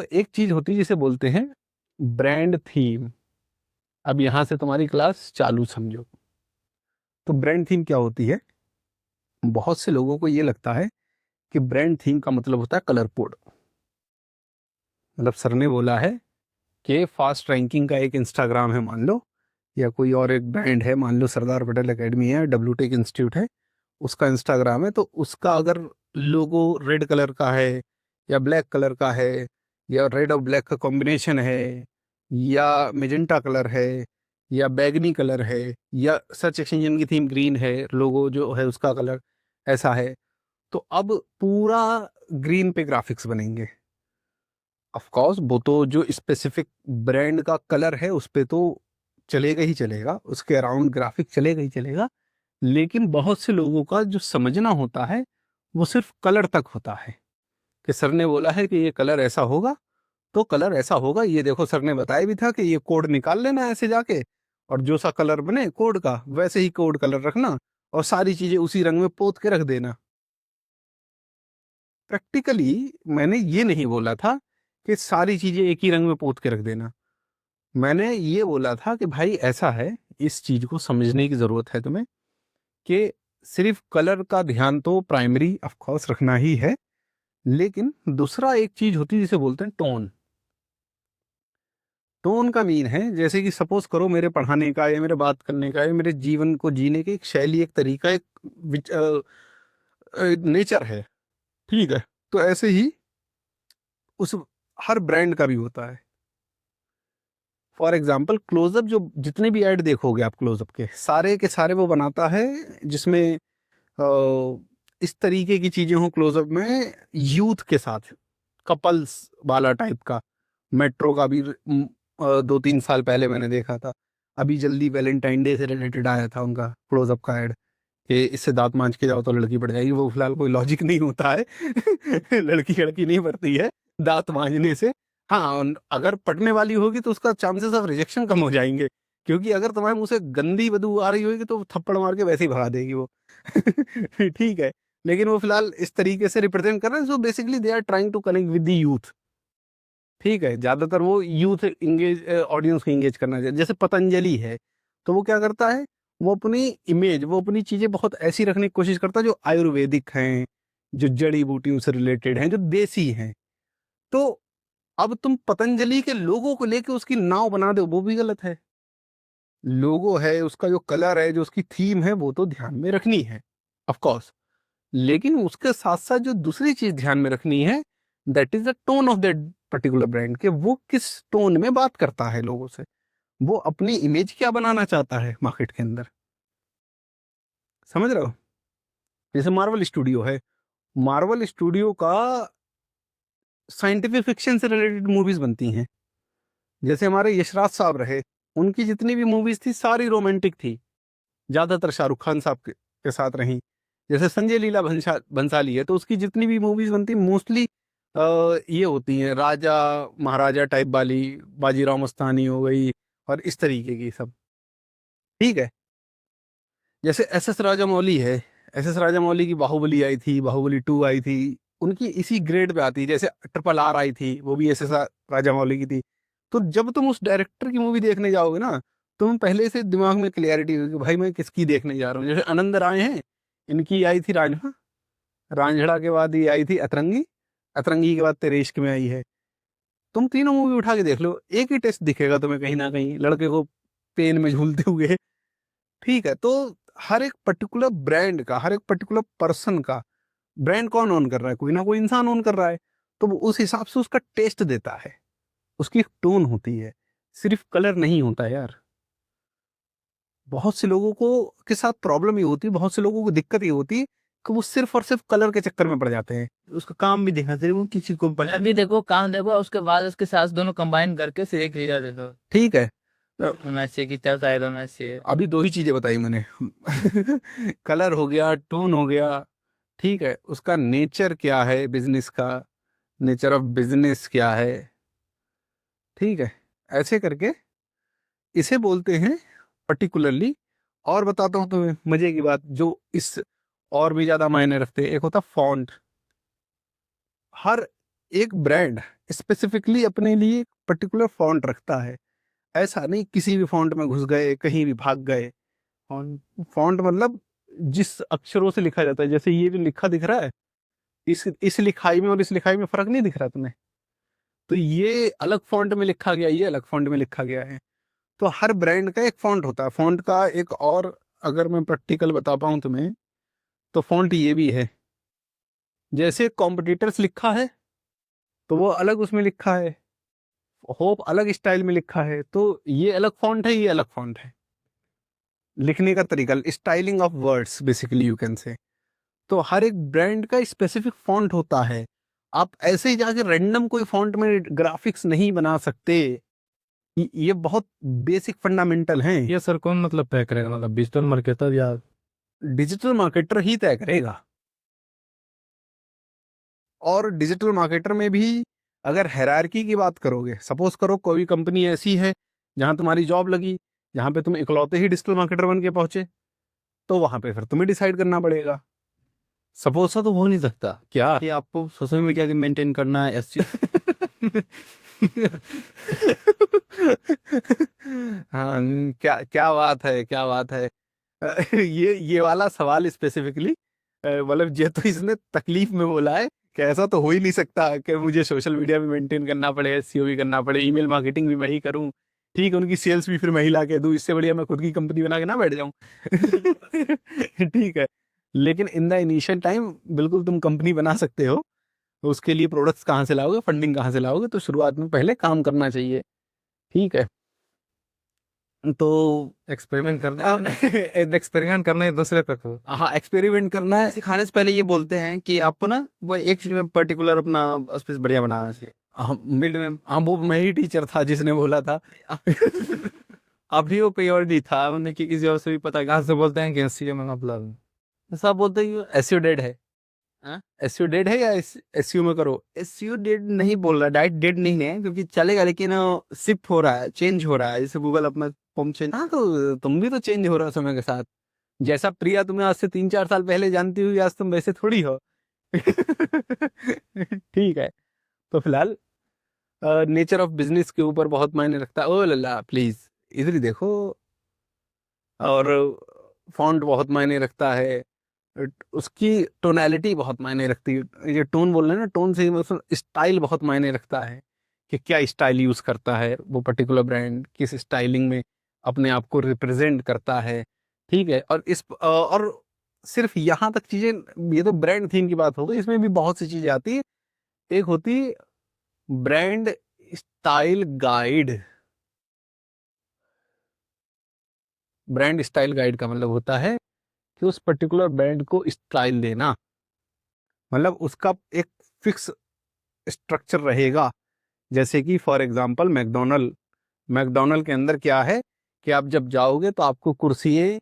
एक चीज होती है जिसे बोलते हैं ब्रांड थीम। अब यहां से तुम्हारी क्लास चालू समझो। तो ब्रांड थीम क्या होती है? बहुत से लोगों को ये लगता है कि ब्रांड थीम का मतलब होता है कलर कोड। मतलब सर ने बोला है कि फास्ट रैंकिंग का एक इंस्टाग्राम है मान लो, या कोई और एक ब्रांड है मान लो, सरदार पटेल एकेडमी है, डब्ल्यू टेक इंस्टीट्यूट है, उसका इंस्टाग्राम है, तो उसका अगर लोगो रेड कलर का है या ब्लैक कलर का है या रेड और ब्लैक का कॉम्बिनेशन है या मेजेंटा कलर है या बैगनी कलर है या सर्च एक्सटेंशन की थीम ग्रीन है, लोगो जो है उसका कलर ऐसा है, तो अब पूरा ग्रीन पे ग्राफिक्स बनेंगे। ऑफ कोर्स वो तो जो स्पेसिफिक ब्रांड का कलर है उस पे तो चलेगा ही चलेगा, उसके अराउंड ग्राफिक चलेगा ही चलेगा। लेकिन बहुत से लोगों का जो समझना होता है वो सिर्फ कलर तक होता है, कि सर ने बोला है कि ये कलर ऐसा होगा तो कलर ऐसा होगा। ये देखो सर ने बताया भी था कि ये कोड निकाल लेना ऐसे जाके, और जो सा कलर बने कोड का वैसे ही कोड कलर रखना और सारी चीजें उसी रंग में पोत के रख देना। प्रैक्टिकली मैंने ये नहीं बोला था कि सारी चीजें एक ही रंग में पोत के रख देना। मैंने ये बोला था कि भाई ऐसा है, इस चीज को समझने की जरूरत है तुम्हें, कि सिर्फ कलर का ध्यान तो प्राइमरी ऑफ कोर्स रखना ही है, लेकिन दूसरा एक चीज होती है जिसे बोलते हैं टोन। टोन का मीन है, जैसे कि सपोज करो मेरे पढ़ाने का या मेरे बात करने का या मेरे जीवन को जीने की एक शैली, एक तरीका, एक नेचर है। ठीक है, तो ऐसे ही उस हर ब्रांड का भी होता है। फॉर एग्जाम्पल क्लोजअप, जो जितने भी ऐड देखोगे आप क्लोजअप के सारे वो बनाता है जिसमें इस तरीके की चीजें हों क्लोजअप में, यूथ के साथ कपल्स वाला टाइप का। मेट्रो का भी 2-3 साल पहले मैंने देखा था। अभी जल्दी वैलेंटाइन डे से रिलेटेड आया था उनका क्लोजअप का ऐड, कि इससे दांत मांज के जाओ तो लड़की पड़ जाएगी। वो फिलहाल कोई लॉजिक नहीं होता है लड़की लड़की नहीं पड़ती है दांत मांजने से। हाँ, और अगर पटने वाली होगी तो उसका चांसेस ऑफ रिजेक्शन कम हो जाएंगे, क्योंकि अगर तुम्हारे मुंह से गंदी बदबू आ रही होगी तो थप्पड़ मार के वैसे ही भगा देगी वो ठीक है, लेकिन वो फिलहाल इस तरीके से रिप्रेजेंट कर रहे हैं। So basically they are trying to connect with the youth. ठीक है, ज्यादातर वो यूथ इंगेज ऑडियंस को इंगेज करना चाहिए। जैसे पतंजलि है, तो वो क्या करता है, वो अपनी इमेज, वो अपनी चीजें बहुत ऐसी रखने की कोशिश करता है जो आयुर्वेदिक हैं, जो जड़ी बूटियों से रिलेटेड हैं, जो देसी हैं। तो अब तुम पतंजलि के लोगों को लेके उसकी नाव बना दो, वो भी गलत है। लोगो है, उसका जो कलर है, जो उसकी थीम है, वो तो ध्यान में रखनी है ऑफ कोर्स, लेकिन उसके साथ साथ जो दूसरी चीज ध्यान में रखनी है, that is the tone of that particular brand, के वो किस टोन में बात करता है लोगों से, वो अपनी इमेज क्या बनाना चाहता है मार्केट के अंदर। समझ रहे हो? जैसे मार्वल स्टूडियो है, मार्वल स्टूडियो का साइंटिफिक फिक्शन से रिलेटेड मूवीज बनती हैं। जैसे हमारे यशराज साहब रहे, उनकी जितनी भी मूवीज थी सारी रोमांटिक थी, ज्यादातर शाहरुख खान साहब के साथ रही। जैसे संजय लीला भंसाली है, तो उसकी जितनी भी मूवीज बनती मोस्टली ये होती हैं राजा महाराजा टाइप वाली, बाजीराव मस्तानी हो गई और इस तरीके की सब। ठीक है, जैसे एस एस राजामौली है, एस एस राजामौली की बाहुबली आई थी, बाहुबली 2 आई थी, उनकी इसी ग्रेड पे आती है। जैसे RRR आई थी, वो भी एस एस राजामौली की थी। तो जब तुम उस डायरेक्टर की मूवी देखने जाओगे ना, तुम पहले से दिमाग में क्लियरिटी होगी कि भाई मैं किसकी देखने जा रहा हूँ। जैसे आनंद राय हैं, इनकी आई थी रांझा, रांझड़ा के बाद ये आई थी अतरंगी, अतरंगी के बाद तेरे इश्क में आई है। तुम तीनों मूवी उठा के देख लो, एक ही टेस्ट दिखेगा तुम्हें कहीं ना कहीं, लड़के को पेन में झूलते हुए। ठीक है, तो हर एक पर्टिकुलर ब्रांड का, हर एक पर्टिकुलर पर्सन का, ब्रांड कौन ओन कर रहा है? कोई ना कोई इंसान ओन कर रहा है। तो वो उस हिसाब से उसका टेस्ट देता है, उसकी एक टोन होती है, सिर्फ कलर नहीं होता है यार। बहुत से लोगों को के साथ प्रॉब्लम ये होती है, बहुत से लोगों को दिक्कत ये होती है कि वो सिर्फ और सिर्फ कलर के चक्कर में पड़ जाते हैं, उसका काम भी देखना चाहिए, वो किसी को कलर भी देखो, काम देखो, उसके बाद उसके साथ दोनों कंबाइन करके फिर एक हीरा दे दो। ठीक है। तो होना चाहिए कि क्या शायद होना चाहिए। अभी दो ही चीजें बताई मैंने कलर हो गया, टोन हो गया। ठीक है, उसका नेचर क्या है बिजनेस का, नेचर ऑफ बिजनेस क्या है। ठीक है, ऐसे करके इसे बोलते हैं पर्टिकुलरली। और बताता हूँ तुम्हें मजे की बात, जो इस और भी ज्यादा मायने रखते हैं। एक होता फॉन्ट। हर एक ब्रांड स्पेसिफिकली अपने लिए पर्टिकुलर फॉन्ट रखता है। ऐसा नहीं किसी भी फॉन्ट में घुस गए, कहीं भी भाग गए। फॉन्ट मतलब जिस अक्षरों से लिखा जाता है, जैसे ये जो लिखा दिख रहा है, इस लिखाई में और इस लिखाई में फर्क नहीं दिख रहा तुम्हें? तो ये अलग फॉन्ट में लिखा गया, ये अलग फॉन्ट में लिखा गया है। तो हर ब्रांड का एक फॉन्ट होता है। फॉन्ट का एक और अगर मैं प्रैक्टिकल बता पाऊं तुम्हें, तो फॉन्ट ये भी है। जैसे कॉम्पिटिटर्स लिखा है तो वो अलग उसमें लिखा है, होप अलग स्टाइल में लिखा है, तो ये अलग फॉन्ट है, ये अलग फॉन्ट है। लिखने का तरीका, styling of words basically you can say. तो हर एक ब्रांड का स्पेसिफिक फॉन्ट होता है। आप ऐसे ही जाके रैंडम कोई फॉन्ट में ग्राफिक्स नहीं बना सकते। ये बहुत बेसिक फंडामेंटल हैं। ये सर कौन मतलब तय करेगा, मतलब डिजिटल मार्केटर या डिजिटल मार्केटर ही तय करेगा। और डिजिटल मार्केटर में भी अगर हायरार्की की बात करोगे, सपोज करो कोई कंपनी ऐसी है जहां तुम्हारी जॉब लगी, जहां पे तुम इकलौते ही डिजिटल मार्केटर बन के पहुंचे, तो वहां पे फिर तुम्हें डिसाइड करना पड़ेगा। सपोज तो हो नहीं सकता क्या? कि आपको सोशल मीडिया की मेंटेन करना है ऐसी हाँ, क्या क्या बात है, क्या बात है। ये वाला सवाल स्पेसिफिकली, मतलब ये तो इसने तकलीफ में बोला है कि ऐसा तो हो ही नहीं सकता कि मुझे सोशल मीडिया भी मेंटेन करना पड़े, एसईओ भी करना पड़े, ईमेल मार्केटिंग भी मैं ही करूं, ठीक है, उनकी सेल्स भी फिर मैं ही ला के दूं। इससे बढ़िया मैं खुद की कंपनी बना के ना बैठ जाऊं। ठीक है, लेकिन इन द इनिशियल टाइम बिल्कुल तुम कंपनी बना सकते हो। तो उसके लिए प्रोडक्ट्स कहाँ से लाओगे, फंडिंग कहाँ से लाओगे? तो शुरुआत में पहले काम करना चाहिए, ठीक है। तो एक्सपेरिमेंट करना एक्सपेरिमेंट करना है दूसरे पे करो। हाँ, एक्सपेरिमेंट करना है। सिखाने से पहले ये बोलते हैं कि आपको ना वो एक चीज में पर्टिकुलर अपना स्पेस बढ़िया बनाना चाहिए। मिड में, हाँ, वो मैं ही टीचर था जिसने बोला था। अभी वो कोई और नहीं था, उन्हें कि किसी और से भी पता कहाँ से बोलते हैं कि एसईओ में मतलब सब बोलते हैं एसईओ डेड है। एसईओ डेड है या एसईओ में करो? एसईओ डेड नहीं बोल रहा, डाइट डेड नहीं है, क्योंकि चलेगा, लेकिन शिफ्ट हो रहा है, चेंज हो रहा है, जैसे गूगल अपना फॉर्म चेंज। हाँ, तो तुम भी तो चेंज हो रहे हो समय के साथ। जैसा प्रिया तुम्हें आज से 3-4 साल पहले जानती हुई, आज तुम वैसे थोड़ी हो। ठीक है। तो फिलहाल नेचर ऑफ बिजनेस के ऊपर बहुत मायने रखता है। ओ लल्ला प्लीज इधर ही देखो। और फॉन्ट बहुत मायने रखता है, उसकी टोनैलिटी बहुत मायने रखती है। ये टोन बोल रहे हैं ना, टोन से मतलब स्टाइल बहुत मायने रखता है कि क्या स्टाइल यूज करता है वो पर्टिकुलर ब्रांड, किस स्टाइलिंग में अपने आप को रिप्रेजेंट करता है, ठीक है। और सिर्फ यहाँ तक चीजें, ये तो ब्रांड थीम की बात हो गई, इसमें भी बहुत सी चीजें आती है। एक होती brand style guide. Brand style guide का मतलब होता है कि उस पर्टिकुलर ब्रांड को स्टाइल देना, मतलब उसका एक फिक्स स्ट्रक्चर रहेगा। जैसे कि फॉर एग्जांपल मैकडोनल्ड, मैकडोनल्ड के अंदर क्या है कि आप जब जाओगे तो आपको कुर्सियाँ,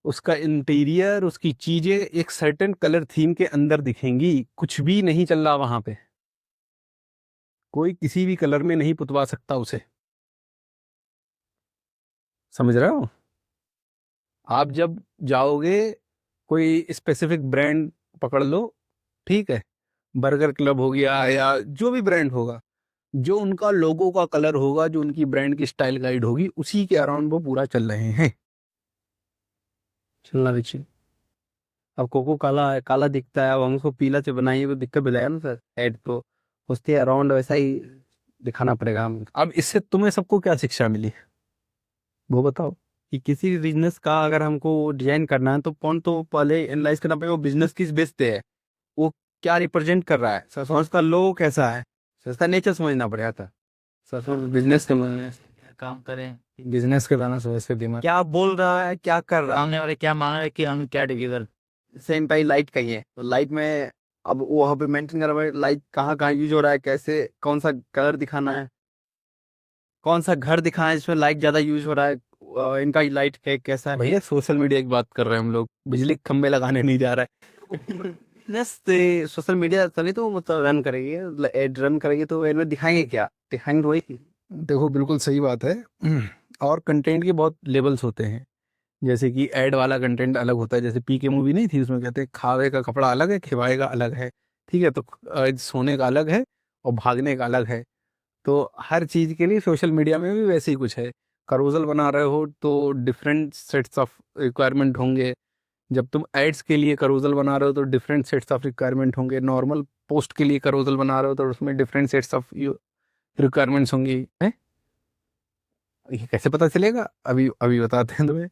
उसका इंटीरियर, उसकी चीजें एक सर्टेन कलर थीम के अंदर दिखेंगी। कुछ भी नहीं चल रहा वहां पे, कोई किसी भी कलर में नहीं पुतवा सकता उसे। समझ रहे हो? आप जब जाओगे, कोई स्पेसिफिक ब्रांड पकड़ लो, ठीक है, बर्गर क्लब हो गया या जो भी ब्रांड होगा, जो उनका लोगो का कलर होगा, जो उनकी ब्रांड की स्टाइल गाइड होगी, उसी के अराउंड वो पूरा चल रहे हैं। चलना भी चाहिए। अब कोको काला है, काला दिखता है, अब हम उसको पीला से बनाइए तो दिक्कत हो जाएगा ना सर, हेड तो उसके अराउंड वैसा ही दिखाना पड़ेगा हमें। अब इससे तुम्हें सबको क्या शिक्षा मिली, वो बताओ? कि किसी भी बिजनेस का अगर हमको डिजाइन करना है तो कौन, तो पहले एनालाइज करना पड़ेगा वो बिजनेस किस बेस पे है, वो क्या रिप्रेजेंट कर रहा है, सर उसका लोगो कैसा है, सर उसका नेचर समझना पड़ेगा था सर। बिजनेस के काम करें, बिजनेस के लाना सर, इसके दिमाग क्या बोल रहा है, क्या कर रहा है, सामने वाले क्या मांग रहे हैं कि हम क्या डिलीवर। सेम टाइम लाइट का ही है, तो लाइट में अब वो वहाँ पे मेंटेन कर रहा है लाइट कहाँ कहाँ यूज हो रहा है, कैसे कौन सा कलर दिखाना है, कौन सा घर दिखाना है जिसमें लाइट ज्यादा यूज हो रहा है, इनका लाइट है कैसा है। भैया सोशल मीडिया की बात कर रहे हैं हम लोग, बिजली के खंभे लगाने नहीं जा रहा है। सोशल मीडिया तभी तो मतलब रन करेगी, एड रन करेगी, तो एड में दिखाएंगे क्या, दिखाएंगे तो वही। देखो बिल्कुल सही बात है। और कंटेंट के बहुत लेवल्स होते हैं। जैसे कि एड वाला कंटेंट अलग होता है, जैसे पीके मूवी नहीं थी, उसमें कहते हैं खावे का कपड़ा अलग है, खिवाए का अलग है, ठीक है, तो सोने का अलग है और भागने का अलग है। तो हर चीज़ के लिए सोशल मीडिया में भी वैसे ही कुछ है। करोजल बना रहे हो तो डिफरेंट सेट्स ऑफ रिक्वायरमेंट होंगे, जब तुम एड्स के लिए करोजल बना रहे हो तो डिफरेंट सेट्स ऑफ रिक्वायरमेंट होंगे, नॉर्मल पोस्ट के लिए करोजल बना रहे हो तो उसमें डिफरेंट सेट्स ऑफ रिक्वायरमेंट्स होंगी। हैं, ये कैसे पता चलेगा? अभी अभी बताते हैं तुम्हें।